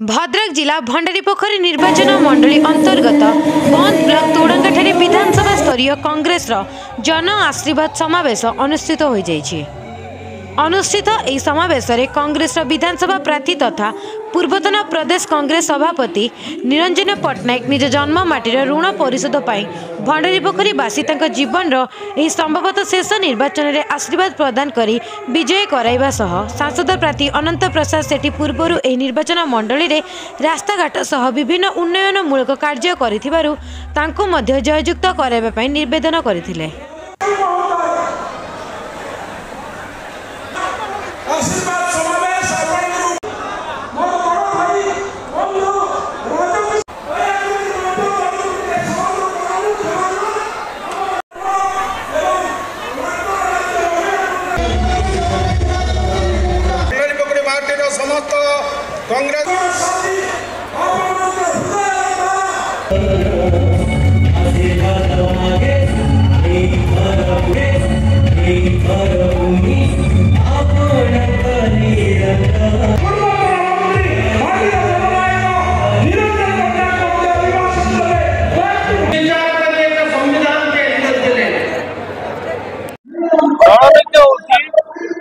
भद्रक जिला भंडारीपोखरी निर्वाचन मंडली अंतर्गत बंद ब्लॉक तोड़ंगाठारे विधानसभा स्तरीय कांग्रेस जन आशीर्वाद समावेश अनुष्ठित हो अनुष्ठित यह समावेश में कांग्रेस विधानसभा प्रार्थी तथा पूर्वतन प्रदेश कांग्रेस सभापति निरंजन पट्टनायक निज जन्ममाटीर ऋण परिशोध पर भंडारीपोखरीवासी जीवन संभवतः शेष निर्वाचन में आशीर्वाद प्रदान करी विजय कराइबा सह सांसद प्रार्थी अनंत प्रसाद सेठी पूर्वर यह निर्वाचन मंडली में रास्ताघाट सह विभिन्न उन्नयनमूलक कार्य करिथिबारु तांको मध्य जययुक्त कराइबा पई निवेदन करथिले।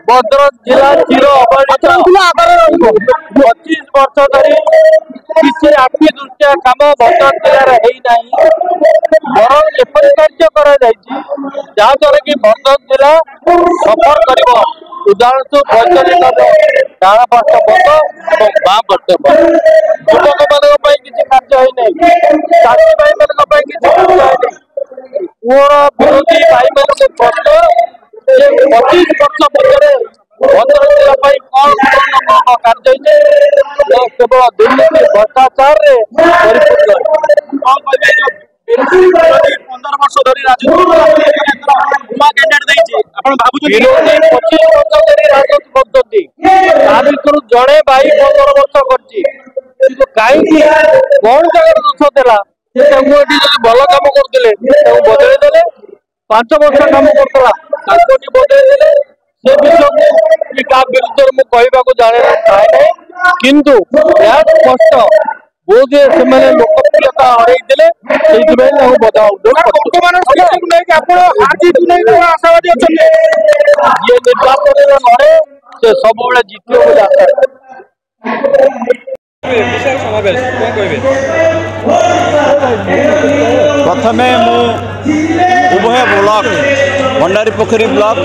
भद्रक जिला चिर अवहेलित 25 वर्ष धरी किसी आखि दृष्टिया कम भद्रक जिले में बर एपरी कार्य जहाँद्वारा कि भद्रक जिला सफर कर उदाहरण वैज्ञानिक डाण पार्श्व बंद और बाँ पार्श्व बंद युवक मान किसी कार्य होना चाषी भाई मान किसी कार्य होना पुअर विरोधी भाई मान प्रश्न 25 वर्ष मध्य भद्रक जिला कौन कार्य केवल दुर्नीति भ्रष्टाचार परिपूर्ण 15 वर्ष धरी राजनीति 25 वर्ष धरी राजनीति कर जड़े भाई 15 वर्ष कर कहीं कौन जगह दोष देला भल कम करते बदल देले 5 वर्ष कम करता बदल देले से विषय क्या विरुद्ध मुझे जाने चाहे किंतु स्पष्ट बोधे से लोकप्रियता हरई बधा ये निर्वाचन लड़े से सब जितने बोले आशा प्रथमे उभय ब्लॉक भंडारीपोखरी ब्लॉक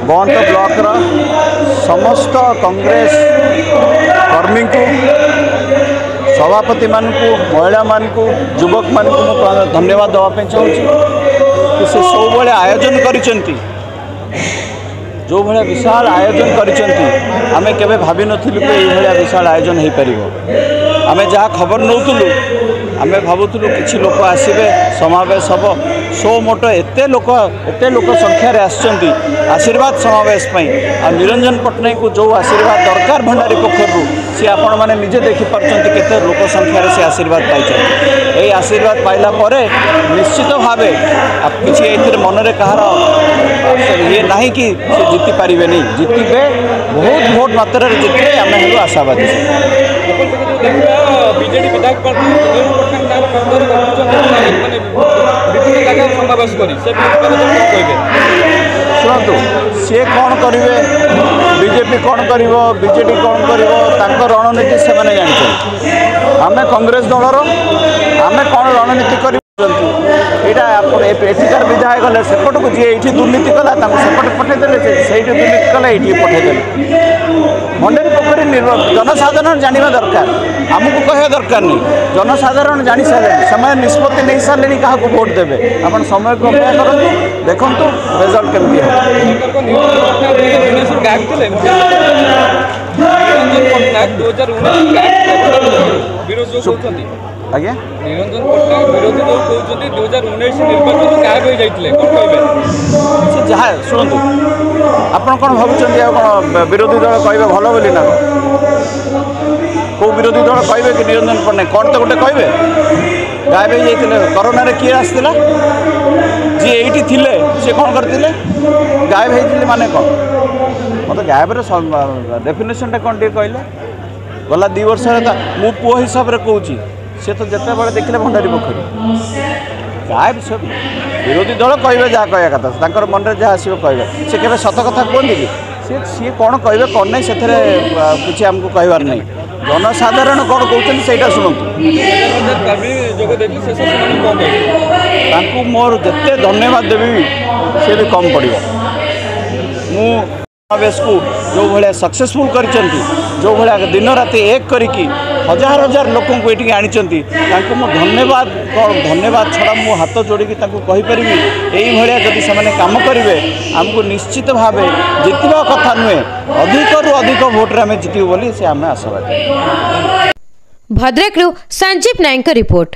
बंत ब्लॉक समस्त कांग्रेस कर्मी को सभापति मानू महिला मानू युवक मान धन्यवाद देवाई चाहूँगी से सब बड़े आयोजन करिसेंती जो भाया विशाल आयोजन करिसेंती आमे केबे भाभी नथिलु कि एई भाया विशाल आयोजन हो पारिबो आमे जहाँ खबर नौतुलु आमे भावुलु किछि लोक आसिबे समावेश हम सो मोट एते लोक संख्यार आसचंती आशीर्वाद समावेश आ निरंजन पट्टनायक को जो आशीर्वाद दरकार भंडारीपोखरी सी आपण मैंने निजे देखिपुंट केते लोक संख्यार से आशीर्वाद पाई ये आशीर्वाद पाइला परे निश्चित भाव किसी ये मनरे कहार ये ना कि से जीति पारे नहीं जीतबे बहुत भोट मात्रा जीतबे आम हेलु आशावादी बीजेडी विधायक शुणु सी कौन करेंगे बीजेपी कौन कर बीजेडी कौन कर रणनीति से मैंने जानते आम कांग्रेस दलर आम कौन रणनीति कर एठिकार विधायक गले सेपट को जी ये दुर्नीति कला सेपटे पठेदेले से दुर्नीति कला ये पठेदेले भंडारीपोखरी जनसाधारण जाना दरकार आमको कह दरकार नहीं जनसाधारण जानी सारे समय निष्पत्ति नहीं सारे क्या भोट देवे आप समय को अपेक्षा करूँ देखु रिजल्ट केमती आज्ञा निरंजन पट्टनायक विरोधी जो कहते 2019 निर्वाचन क्या कह जहाँ शुणु आप कौन भावुं विरोधी दल कहे भल बोली ना कौ विरोधी दल कहे कि निरंजन पट्टनायक कौन तो गोटे कहे गायब हो जाते करोना किए आसला जी ये थे कौन करते गायब होते माने कौन मतलब गायब डेफिनेशन टा कौन कहले गला 2 वर्ष मु पुओ हिसाब से कहूँ सी तो जिते बड़े देखले भंडारी पोखरी क्या विषय विरोधी दल कहे जहाँ कह कथा मन में जहाँ आसो कहे सी के सत कथा कहते कि सी कौन कहे कौन नहीं से किसी आमको कहबार नहीं जनसाधारण कौन कहते से शुणु मोर जिते धन्यवाद देवी सी भी कम पड़ो मुवेश को जो भाया सक्सेसफुल कर जो भाया दिन राति एक करके हजार हजार लोक ये आनी धन्यवाद धन्यवाद छड़ा मु हाथ जोड़ी कहीपरि यही जदि से कम करेंगे आमको निश्चित भाव जितवा कथा नुहे अधिक रु अधिक भोट्रे आम जितबू बोली से आम आशावादी। भद्रक संजीव नायक रिपोर्ट।